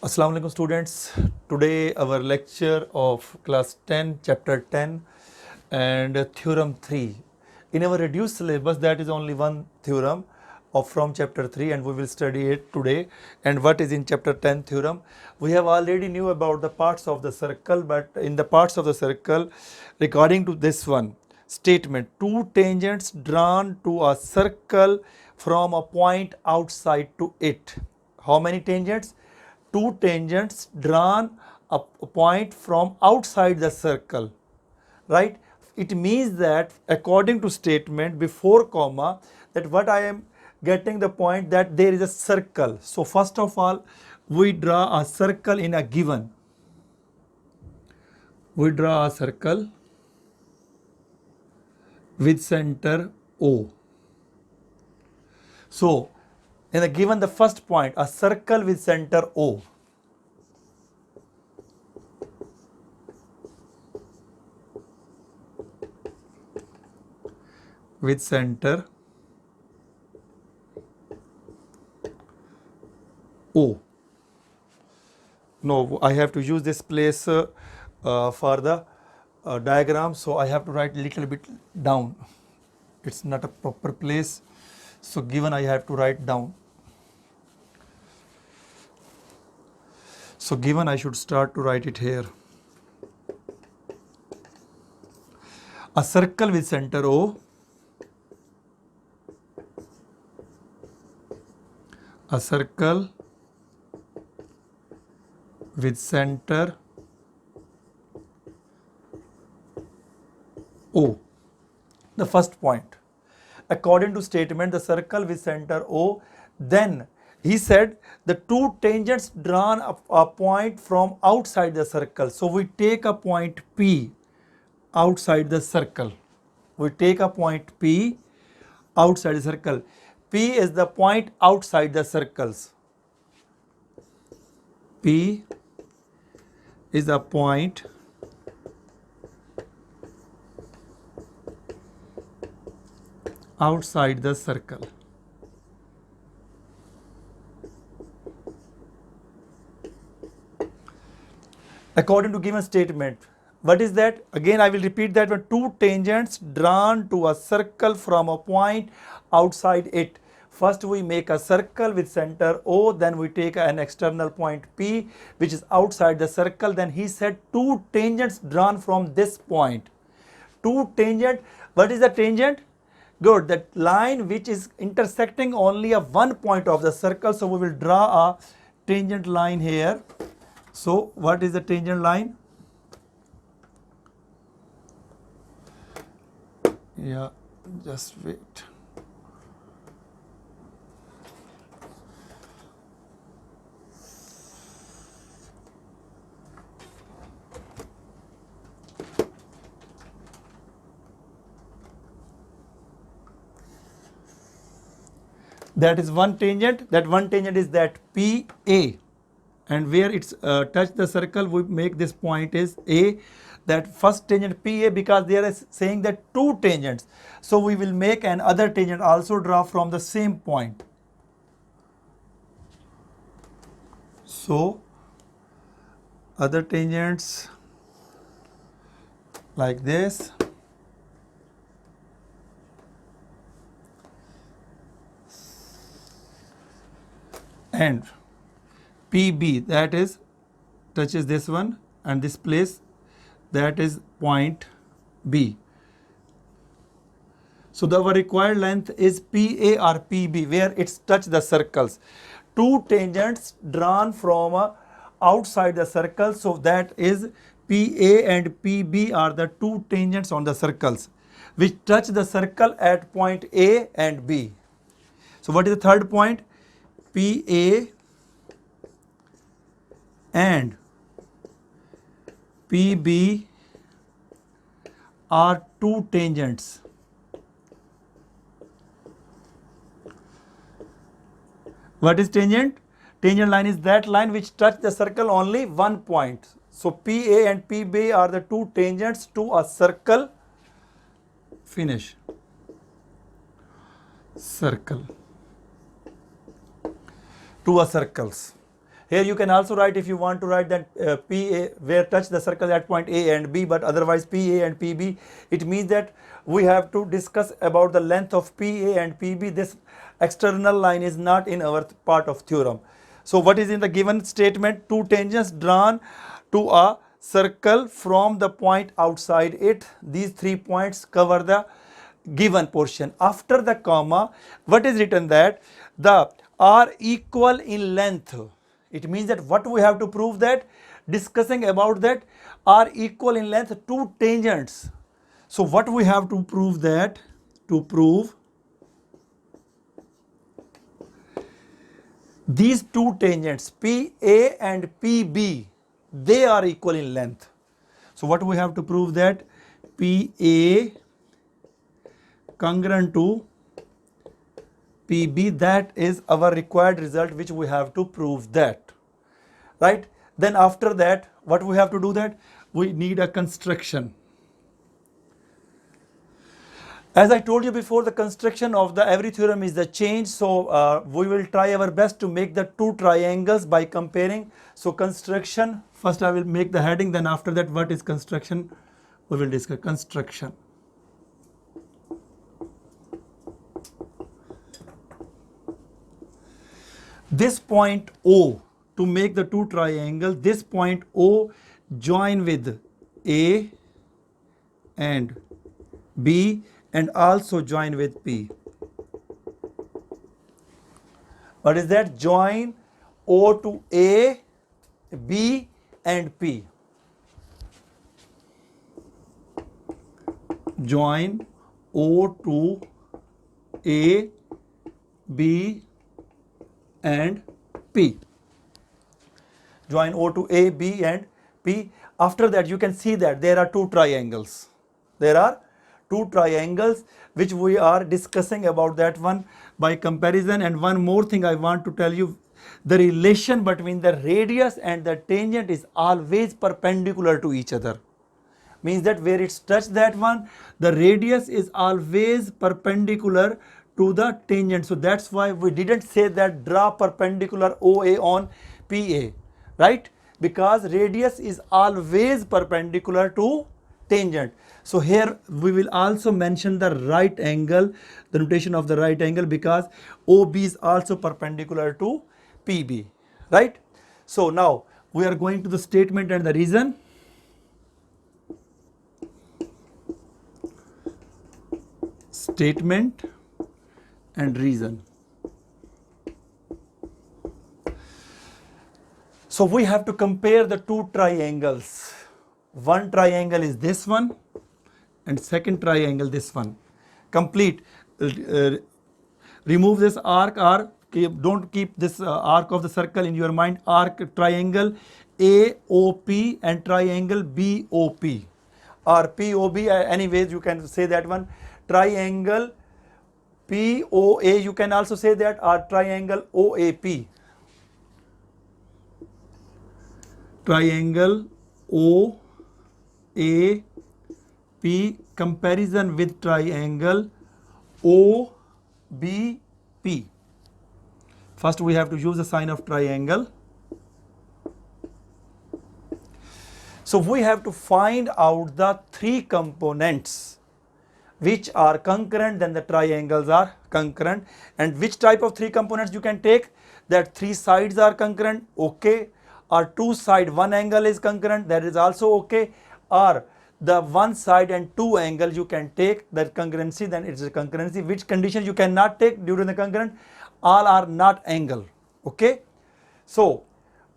Assalamu alaikum students. Today our lecture of class 10 chapter 10 and theorem 3. In our reduced syllabus that is only one theorem from chapter 3 and we will study it today. And what is in chapter 10 theorem? We have already knew about the parts of the circle, but in the parts of the circle according to this one statement, two tangents drawn to a circle from a point outside to it. How many tangents? Two tangents drawn a point from outside the circle, right? It means that according to statement before comma, that what I am getting the point that there is a circle. So first of all, we draw a circle in a given. We draw a circle with center O. So in the given the first point, a circle with center O. With center O. No, I have to use this place for the diagram, so I have to write a little bit down. It's not a proper place, so given I have to write down. So given I should start to write it here. A circle with center O. A circle with center O. The first point. According to statement, the circle with center O, then he said the two tangents drawn a point from outside the circle. So we take a point P outside the circle. We take a point P outside the circle. P is the point outside the circles. P is a point outside the circle. According to given statement, what is that? Again, I will repeat that one. Two tangents drawn to a circle from a point outside it. First we make a circle with center O, then we take an external point P which is outside the circle. Then he said two tangents drawn from this point. Two tangent, what is the tangent? Good, that line which is intersecting only a one point of the circle. So we will draw a tangent line here. So what is the tangent line? Yeah, just wait. That is one tangent. That one tangent is that PA. And where it's touch the circle, we make this point is A. That first tangent PA, because they are saying that two tangents. So we will make an other tangent also draw from the same point. So other tangents like this. And PB, that is touches this one, and this place, that is point B. So the required length is PA or PB, where it's touch the circles. Two tangents drawn from outside the circle, so that is PA and PB are the two tangents on the circles which touch the circle at point A and B. So what is the third point? PA and PB are two tangents. What is tangent? Tangent line is that line which touch the circle only one point. So PA and PB are the two tangents to a circle. Finish. Circle. To a circles. Here you can also write, if you want to write that PA, where touch the circle at point A and B, but otherwise PA and PB, it means that we have to discuss about the length of PA and PB. This external line is not in our part of theorem. So what is in the given statement? Two tangents drawn to a circle from the point outside it. These 3 points cover the given portion. After the comma, what is written? That the are equal in length. It means that what we have to prove, that discussing about that are equal in length two tangents. So what we have to prove? That to prove these two tangents PA and PB, they are equal in length. So what we have to prove? That PA congruent to PB, that is our required result which we have to prove that, right? Then after that, what we have to do? That we need a construction. As I told you before, the construction of the every theorem is the change. So we will try our best to make the two triangles by comparing. So construction, first I will make the heading, then after that what is construction we will discuss. Construction. This point O, to make the two triangles, this point O join with A and B and also join with P. What is that? Join O to A, B and P. Join O to A, B and P. Join O to A, B and P. After that you can see that there are two triangles. There are two triangles which we are discussing about that one by comparison. And one more thing I want to tell you, the relation between the radius and the tangent is always perpendicular to each other. Means that where it's touched that one, the radius is always perpendicular to the tangent. So that's why we didn't say that draw perpendicular OA on PA, right? Because radius is always perpendicular to tangent. So here we will also mention the right angle, the notation of the right angle, because OB is also perpendicular to PB, right? So now we are going to the statement and the reason. Statement and reason. So we have to compare the two triangles. One triangle is this one and second triangle this one. Complete. Remove this arc, or don't keep this arc of the circle in your mind. Arc triangle AOP and triangle BOP, or POB, anyways you can say that one. Triangle POA, you can also say that, or triangle OAP. Triangle OAP comparison with triangle OBP. First we have to use the sign of triangle. So we have to find out the three components which are concurrent, then the triangles are concurrent. And which type of three components you can take? That three sides are concurrent, okay, or two side one angle is concurrent, that is also okay, or the one side and two angles you can take that concurrency, then it's a concurrency. Which condition you cannot take during the concurrent? All are not angle, okay. So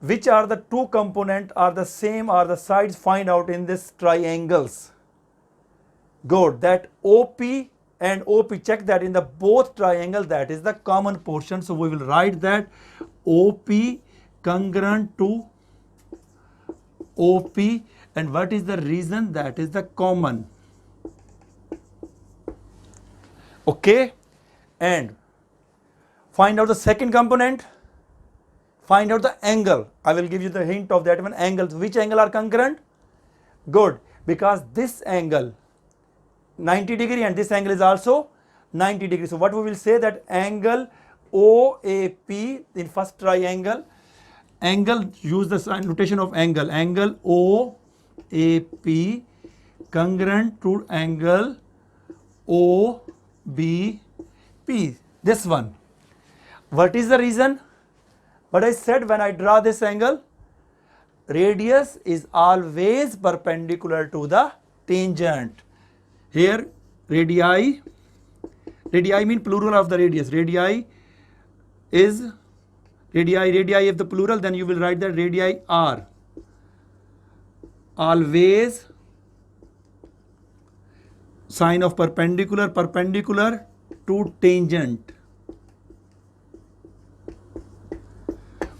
which are the two components are the same, or the sides find out in this triangles? Good, that OP and OP, check that in the both triangles that is the common portion. So we will write that OP congruent to OP, and what is the reason? That is the common, okay. And find out the second component, find out the angle. I will give you the hint of that one. Angles, which angle are concurrent? Good, because this angle 90 degree and this angle is also 90 degree. So what we will say, that angle OAP in first triangle angle, use the sign notation of angle. Angle OAP congruent to angle OBP. This one. What is the reason? What I said when I draw this angle? Radius is always perpendicular to the tangent. Here radii mean plural of the radius. Radii is radii if the plural, then you will write that radii are always sign of perpendicular to tangent.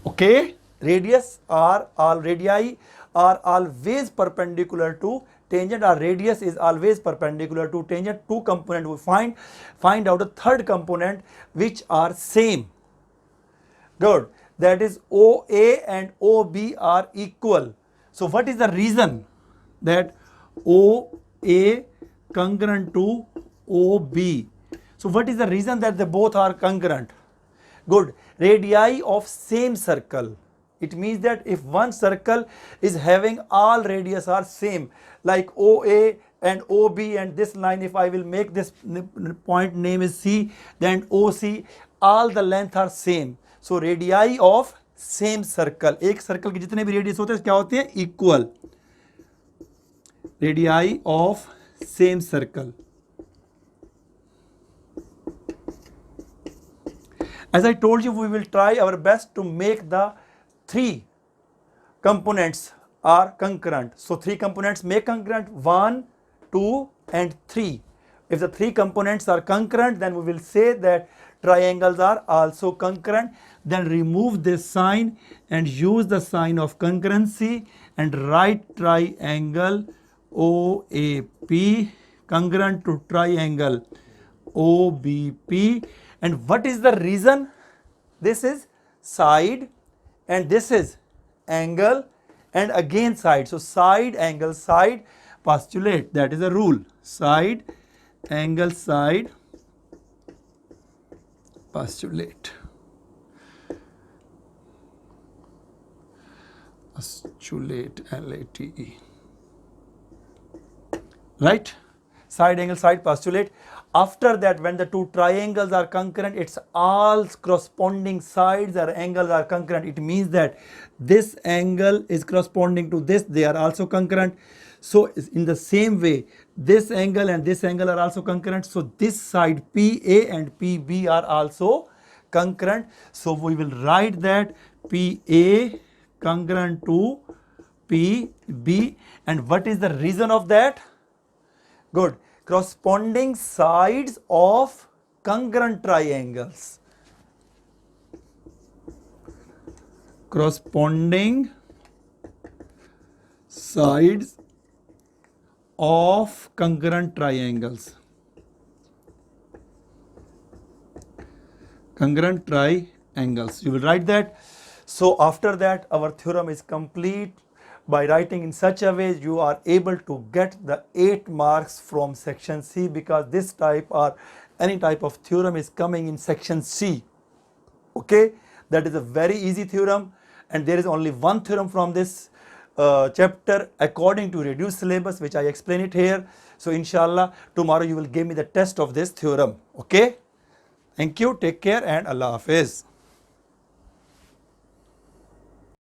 Okay, radii are always perpendicular to tangent, or radius is always perpendicular to tangent. Two component we find out a third component which are same. Good, that is OA and OB are equal. So what is the reason that OA congruent to OB? So what is the reason that they both are congruent? Good, radii of same circle. It means that if one circle is having all radius are same, like OA and OB, and this line, if I will make this point name is C, then OC, all the length are same. So radii of same circle, एक circle के जितने भी radius होते हैं क्या होते हैं? Equal. Radii of same circle. As I told you, we will try our best to make the three components are concurrent. So three components make concurrent, 1, 2 and 3. If the three components are concurrent, then we will say that triangles are also concurrent. Then remove this sign and use the sign of concurrency and write triangle OAP congruent to triangle OBP. And what is the reason? This is side and this is angle and again side. So side, angle, side, postulate. That is a rule. Side, angle, side, postulate. Postulate, LATE. Right? Side, angle, side, postulate. After that, when the two triangles are concurrent, its all corresponding sides or angles are concurrent. It means that this angle is corresponding to this, they are also concurrent. So in the same way, this angle and this angle are also concurrent. So this side PA and PB are also concurrent. So we will write that PA congruent to PB. And what is the reason of that? Good. Corresponding sides of congruent triangles. Corresponding sides of congruent triangles. Congruent triangles. You will write that. So after that, our theorem is complete. By writing in such a way, you are able to get the 8 marks from section C, because this type or any type of theorem is coming in section C. Okay, that is a very easy theorem, and there is only one theorem from this chapter according to reduced syllabus, which I explain it here. So inshallah, tomorrow you will give me the test of this theorem. Okay, thank you, take care, and Allah Hafiz.